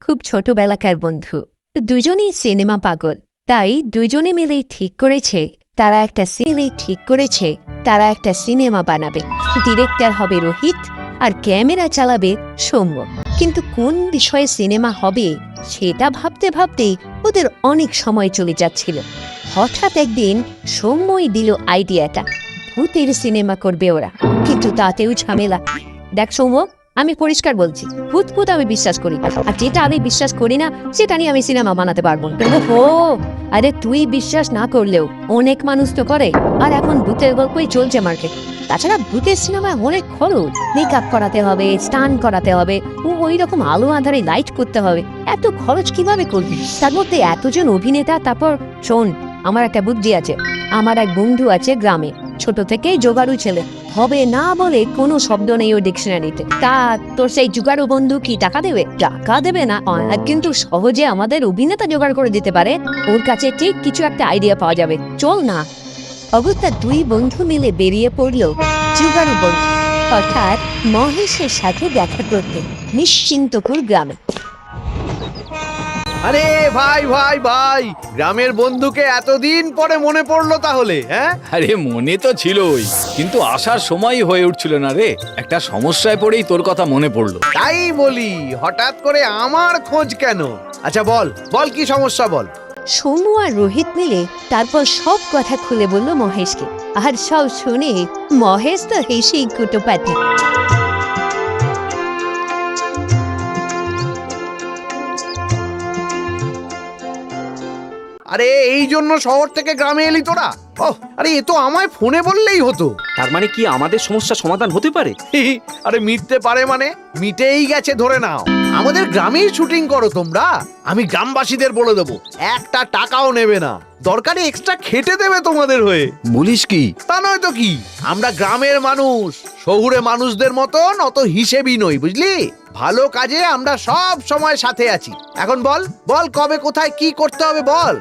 খুব ছোটবেলাকার বন্ধু। দুজনেই সিনেমা পাগল, তাই দুজনে মিলে ঠিক করেছে তারা একটা সিনেমা বানাবে। ডিরেক্টর হবে রোহিত আর ক্যামেরা চালাবে সৌম্য। কিন্তু কোন বিষয়ে সিনেমা হবে সেটা ভাবতে ভাবতেই ওদের অনেক সময় চলে যাচ্ছিল। হঠাৎ একদিন সৌম্যই দিল আইডিয়াটা, ভূতের সিনেমা করবে ওরা। কিন্তু তাতেও ঝামেলা। দেখ সৌম্য, আমি পরিষ্কার বলছি, ভূত আমি বিশ্বাস করি, আর যেটা আমি বিশ্বাস করি না সেটা নিয়ে আমি সিনেমা বানাতে পারবো না। আরে তুই বিশ্বাস না করলেও অনেক মানুষ তো করে, আর এখন ভূতের গল্পই চলছে মার্কেট। তাছাড়া ভূতের সিনেমায় অনেক খরচ, মেকআপ করাতে হবে, স্টান করাতে হবে, ওই রকম আলো আধারে লাইট করতে হবে। এত খরচ কিভাবে করবি? তার মধ্যে এতজন অভিনেতা। তারপর শোন, আমার একটা বুদ্ধি আছে। আমার এক বন্ধু আছে গ্রামে, ছোট থেকেই জোগাড়ু ছেলে, হবে না বলে কোনো শব্দ নেই ওর ডিকশনারিতে। তা তোর সেই জোগাড়ু বন্ধু কি টাকা দেবে? টাকা দেবে না, কিন্তু সহজে আমাদের অভিনেতা জোগাড় করে দিতে পারে। ওর কাছে ঠিক কিছু একটা আইডিয়া পাওয়া যাবে, চল না। অগত্যা দুই বন্ধু মিলে বেরিয়ে পড়লো জোগাড়ু বন্ধু অর্থাৎ মহেশের সাথে দেখা করতে নিশ্চিন্তপুর গ্রামে। আরে ভাই ভাই ভাই, গ্রামের বন্ধুকে এতদিন পরে মনে পড়লো তাহলে? হ্যাঁ, আরে মনে তো ছিলই, কিন্তু আসার সময় হয়ে উঠছিল না রে। একটা সমস্যায় পড়েই তোর কথা মনে পড়লো। তাই বলি, হঠাৎ করে আমার খোঁজ কেন? আচ্ছা বল বল, কি সমস্যা বল। সোনু আর রোহিত মিলে তারপর সব কথা খুলে বলল মহেশকে, আর সব শুনে মহেশ তো হেসেই কুটোপাটি। আরে এই জন্য শহর থেকে গ্রামে এলি তোরা? ওহ, আরে এ তো আমায় ফোনে বললেই হতো। তার মানে কি আমাদের সমস্যা সমাধান হতে পারে? আরে মিটতে পারে মানে মিটেই গেছে ধরে নাও। আমাদের গ্রামেই শুটিং করো তোমরা, আমি গ্রামবাসীদের বলে দেবো, একটা টাকাও নেবে না, দরকারে এক্সট্রা খেটে দেবে তোমাদের হয়ে। বলিস কি? তা নয় তো কি, আমরা গ্রামের মানুষ, শহুরে মানুষদের মতন অত হিসেবই নই, বুঝলি? ভালো কাজে আমরা সব সময় সাথে আছি। এখন বল বল, কবে কোথায় কি করতে হবে বল।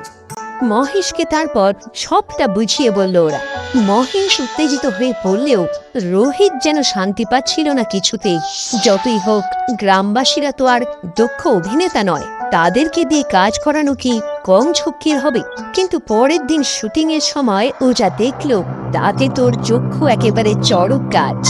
মহেশকে তারপর সবটা বুঝিয়ে বলল ওরা। মহেশ উত্তেজিত হয়ে পড়লেও রোহিত যেন শান্তি পাচ্ছিল না কিছুতেই। যতই হোক গ্রামবাসীরা তো আর দক্ষ অভিনেতা নয়, তাদেরকে দিয়ে কাজ করানো কি কম ঝক্কির হবে? কিন্তু পরের দিন শুটিং এর সময় ও যা দেখলো তাতে তোর চক্ষু একেবারে চড়ক গাছ।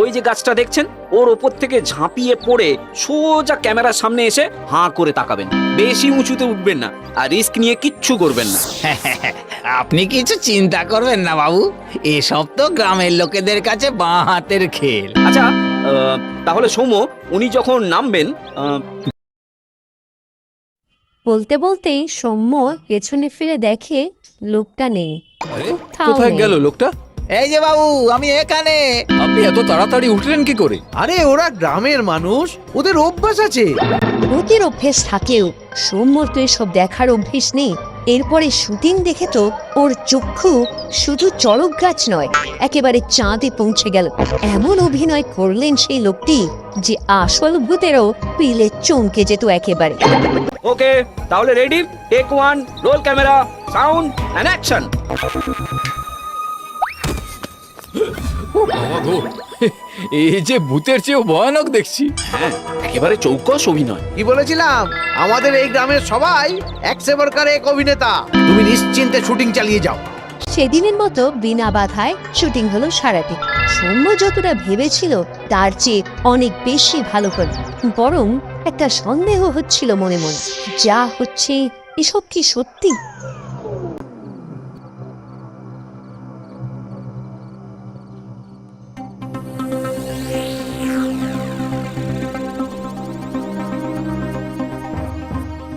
ওই যে গাছটা দেখছেন, ওর ওপর থেকে ঝাঁপিয়ে পড়ে সোজা ক্যামেরার সামনে এসে হাঁ করে তাকাবেন। বেশি উঁচুতে উঠবেন না, আর রিস্ক নিয়ে কিচ্ছু করবেন না। আপনি কিছু চিন্তা করবেন না বাবু, এসব তো গ্রামের লোকেদের কাছে বাঁ হাতের খেল। আচ্ছা, তাহলে সৌম্য, উনি যখন নামবেন। বলতে বলতেই সৌম্য পেছনে ফিরে দেখে লোকটা নেই। কোথায় গেল লোকটা? এই যে বাবু, আমি এখানে। আপনি এত তাড়াতাড়ি উঠলেন কি করে? আরে ওরা গ্রামের মানুষ, ওদের অভ্যাস আছে। ভূতের অভ্যেস থাকেও সৌম্যর তো এসব দেখার অভ্যেস নেই। এরপরে শুটিং দেখে তো ওর চক্ষু শুধু চড়ক গাছ নয়, একেবারে চাঁদে পৌঁছে গেল। এমন অভিনয় করলেন সেই লোকটি যে আসল ভূতেরও পিলে চমকে যেত একেবারে। ওকে, তাহলে ready, take 1, roll camera, sound and action. এই যে ভূতের চেয়েও ভয়ানক দেখছি। হ্যাঁ, একেবারে চৌকস অভিনয়। কি বলেছিলাম, আমাদের এই গ্রামের সবাই একসেবরকার এক অভিনেতা। তুমি নিশ্চিন্তে শুটিং চালিয়ে যাও। সেদিনের মতো বিনা বাধায় শুটিং হলো সারাটি। সৌম্য যতটা ভেবেছিল তার চেয়ে অনেক বেশি ভালো হল। বরং একটা সন্দেহ হচ্ছিল মনে মনে, যা হচ্ছে এসব কি সত্যি?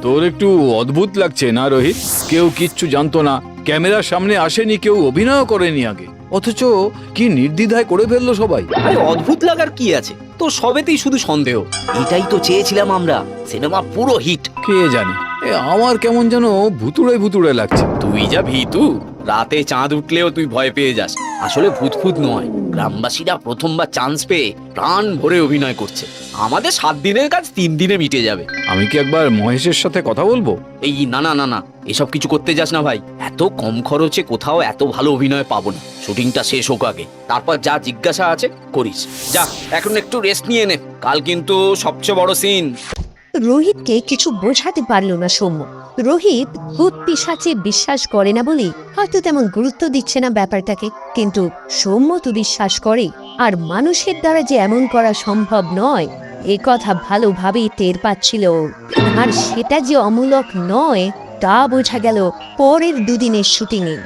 তোর একটু অদ্ভুত লাগছে না রোহিত? কেউ কিচ্ছু জানতো না, ক্যামেরার সামনে আসেনি, কেউ অভিনয় করেনি আগে, অথচ কি নির্দ্বিধায় করে ফেললো সবাই। আরে অদ্ভুত লাগার কি আছে? তো সবেতেই শুধু সন্দেহ। এটাই তো চেয়েছিলাম আমরা, সিনেমা পুরো হিট। কে জানে, আমার কেমন যেন ভুতুড়ে ভুতুড়ে লাগছে। তুই যা ভীতু, রাতে চাঁদ উঠলেও তুই ভয় পেয়ে যাস। আসলে ভূত নয়, গ্রামবাসীরা প্রথমবার চান্স পেয়ে প্রাণ ভরে অভিনয় করছে। আমাদের 7 দিনের কাজ 3 দিনে মিটে যাবে। আমি কি একবার মহেশের সাথে কথা বলবো? এই না, এসব কিছু করতে যাস না ভাই। এত কম খরচে কোথাও এত ভালো অভিনয় পাবো না। শুটিংটা শেষ হোক আগে, তারপর যা জিজ্ঞাসা আছে করিস। যা এখন একটু রেস্ট নিয়ে নে, কাল কিন্তু সবচেয়ে বড় সিন। রোহিতকে কিছু বোঝাতে পারল না সৌম্য। রোহিত ভূত পিশাচে বিশ্বাস করে না বলে হয়তো তেমন গুরুত্ব দিচ্ছে না ব্যাপারটাকে, কিন্তু সৌম্য তো বিশ্বাস করে। আর মানুষের দ্বারা যে এমন করা সম্ভব নয় এ কথা ভালোভাবেই টের পাচ্ছিল ও। আর সেটা যে অমূলক নয় তা বোঝা গেল পরের দুদিনের শুটিংয়ে।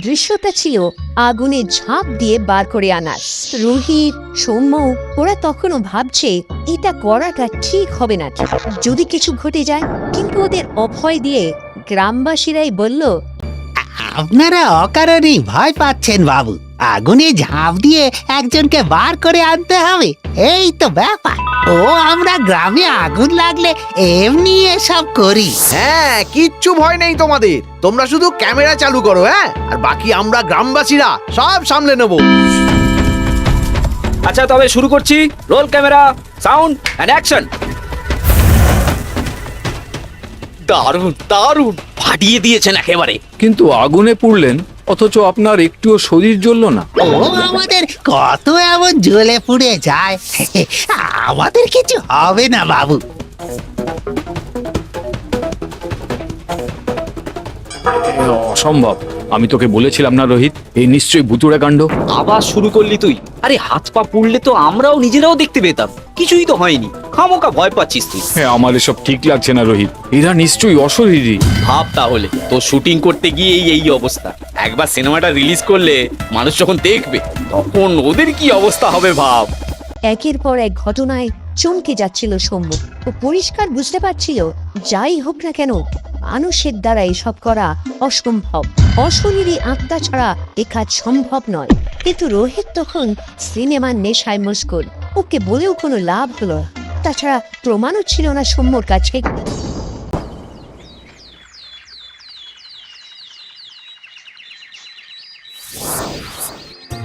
দৃশ্যটা ছিল আগুনে ঝাঁপ দিয়ে বার করে আনার। রোহিত, সৌম্য ওরা তখনও ভাবছে এটা করাটা ঠিক হবে না, যদি কিছু ঘটে যায়। কিন্তু ওদের অভয় দিয়ে গ্রামবাসীরাই বলল, আপনারা অকারণেই ভয় পাচ্ছেন বাবু। আগুনে ঝাঁপ দিয়ে একজনকে বার করে আনতে হবে, এই তো ব্যাপার। ও আমরা গ্রামে আগুন লাগলে এমনি এসব করি। হ্যাঁ, কিচ্ছু ভয় নেই তোমাদের। তোমরা শুধু ক্যামেরা চালু করো, হ্যাঁ, আর বাকি আমরা গ্রামবাসীরা সব সামলে নেব। আচ্ছা তবে শুরু করছি। Role camera, sound and action. দারুণ দারুণ, ফাটিয়ে দিয়েছেন একেবারে। কিন্তু আগুনে পুড়লেন অথচ আপনার একটুও শরীর জ্বলল না। ও আমাদের কত এমন জ্বলে পুড়ে যায়, আমাদের কিছু হবে না বাবু। অসম্ভব। আমি তোকে বলেছিলাম না রোহিত, এই নিশ্চয়ই ভুতুড়ে কাণ্ড। আবার শুরু করলি তুই? আরে হাত পা পুড়লে তো আমরাও নিজেরাও দেখতে পেতাম, কিছুই তো হয়নি। খামোকা ভয় পাচ্ছিস তুই। হ্যাঁ, আমার এসব ঠিক লাগছে না রোহিত, এরা নিশ্চয়ই অশরীরী। ভাব তাহলে, তো শুটিং করতে গিয়ে এই অবস্থা। একবার সিনেমাটা রিলিজ করলে মানুষ যখন দেখবে তখন ওদের কি অবস্থা হবে ভাব। একের পর এক ঘটনায় চমকে যাচ্ছিল সৌম্য। ও পরিষ্কার বুঝতে পারছিল যাই হোক না কেন মানুষের দ্বারা এসব করা অসম্ভব। অশরীরী আত্মা ছাড়া এ কাজ সম্ভব নয়। কিন্তু রোহিত তখন সিনেমার নেশায় মশগুল। ওকে বলেও কোনো লাভ হলো না। তাছাড়া প্রমাণও ছিল না সৌম্যর কাছে।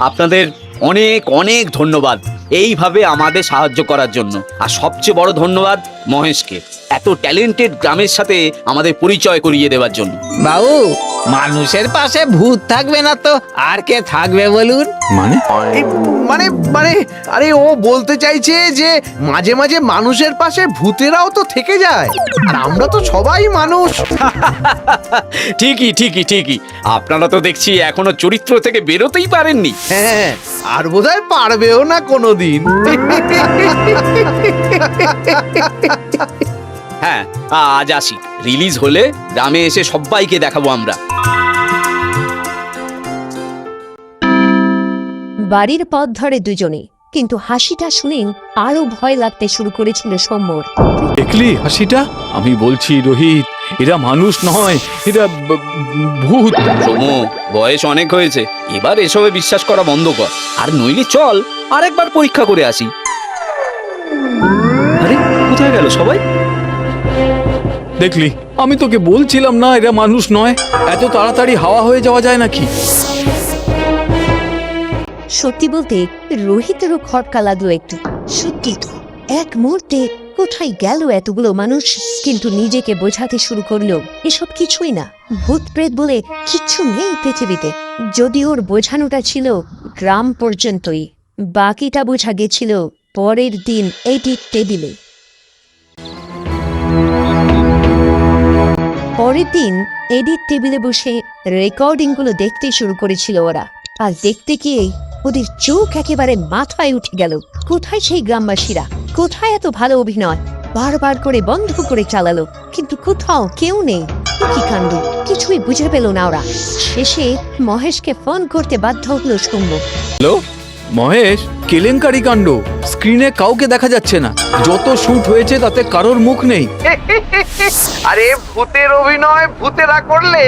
আপনাদের অনেক অনেক ধন্যবাদ এইভাবে আমাদের সাহায্য করার জন্য। আর সবচেয়ে বড় ধন্যবাদ মহেশকে, এত ট্যালেন্টেড গ্রামের সাথে আমাদের পরিচয় করিয়ে দেওয়ার জন্য। বাবু, মানুষের পাশে ভূত থাকবে না তো আর কে থাকবে বলুন? মানে এই মানে মানে আরে ও বলতে চাইছে যে মাঝে মাঝে মানুষের পাশে ভূতেরাও তো থেকে যায়, আর আমরা তো সবাই মানুষ। ঠিকই ঠিকই ঠিকই, আপনারা তো দেখছি এখনো চরিত্র থেকে বেরোতেই পারেননি। হ্যাঁ, আর বোধহয় পারবেও না কোনোদিন। হ্যাঁ, আজ আসি। রিলিজ হলে গ্রামে এসে সবাইকে দেখাবো আমরা। বাড়ির পথ ধরে দুজনে, কিন্তু হাসিটা শুনে আরো ভয় লাগতে শুরু করেছিল সৌম্যর। দেখলি হাসিটা? আমি বলছি রোহিত, এরা মানুষ নয়, এরা ভূত। সোমু, বয়স অনেক হয়েছে, এবার এসবে বিশ্বাস করা বন্ধ কর। আর নইলে চল আরেকবার পরীক্ষা করে আসি। আরে কোথায় গেল সবাই? দেখলি, আমি তোকে বলছিলাম না এরা মানুষ নয়। এত তাড়াতাড়ি হাওয়া হয়ে যাওয়া যায় নাকি? সত্যি বলতে রোহিতেরও খটকা লাগলো একটু। সত্যি তো, এক মুহূর্তে কোথায় গেল এতগুলো মানুষ। কিন্তু নিজেকে বোঝাতে শুরু করলো এসব কিছুই না, ভূত প্রেত বলে কিচ্ছু নেই পৃথিবীতে। যদি ওর বোঝানোটা ছিল গ্রাম পর্যন্তই, বাকিটা বোঝা গেছিল পরের দিন এডিট টেবিলে। পরের দিন এডিট টেবিলে বসে রেকর্ডিংগুলো দেখতে শুরু করেছিল ওরা। আর দেখতে গিয়েই ওদের চোখ একেবারে মাথায় উঠে গেল। কোথায় সেই গ্রামবাসীরা? কোথায় এত ভালো অভিনয়? বারবার করে বন্ধ করে চালালো, কিন্তু কোথাও কেউ নেই। কি কাণ্ড, কিছুই বুঝে পেল না ওরা। শেষে মহেশকে ফোন করতে বাধ্য হলো সৌম্য। হ্যালো মহেশ, কেলেঙ্কারি কাণ্ড। স্ক্রিনে কাউকে দেখা যাচ্ছে না, যত শুট হয়েছে তাতে কারোর মুখ নেই। আরে ভূতের অভিনয় ভূতেরা করলে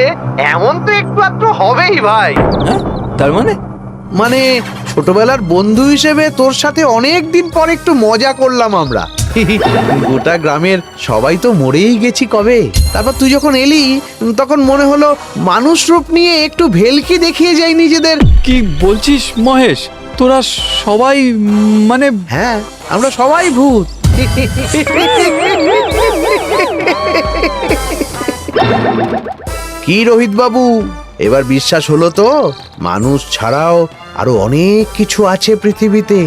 এমন তো একটু আধটু হবেই ভাই। হ্যাঁ, তার মানে মানে ছোটবেলার বন্ধু হিসেবে তোর সাথে অনেক দিন পর একটু মজা করলাম আমরা। গোটা গ্রামের সবাই তো মরেই গেছি কবে। তারপর তুই যখন এলি তখন মনে হলো মানুষ রূপ নিয়ে একটু ভেলকি দেখিয়ে যাই নিজেদের। কি বলছিস মহেশ? তোরা সবাই মানে হ্যাঁ, আমরা সবাই ভূত। কি রোহিত বাবু, এবার বিশ্বাস হলো তো? মানুষ ছাড়াও আরো অনেক কিছু আছে পৃথিবীতে।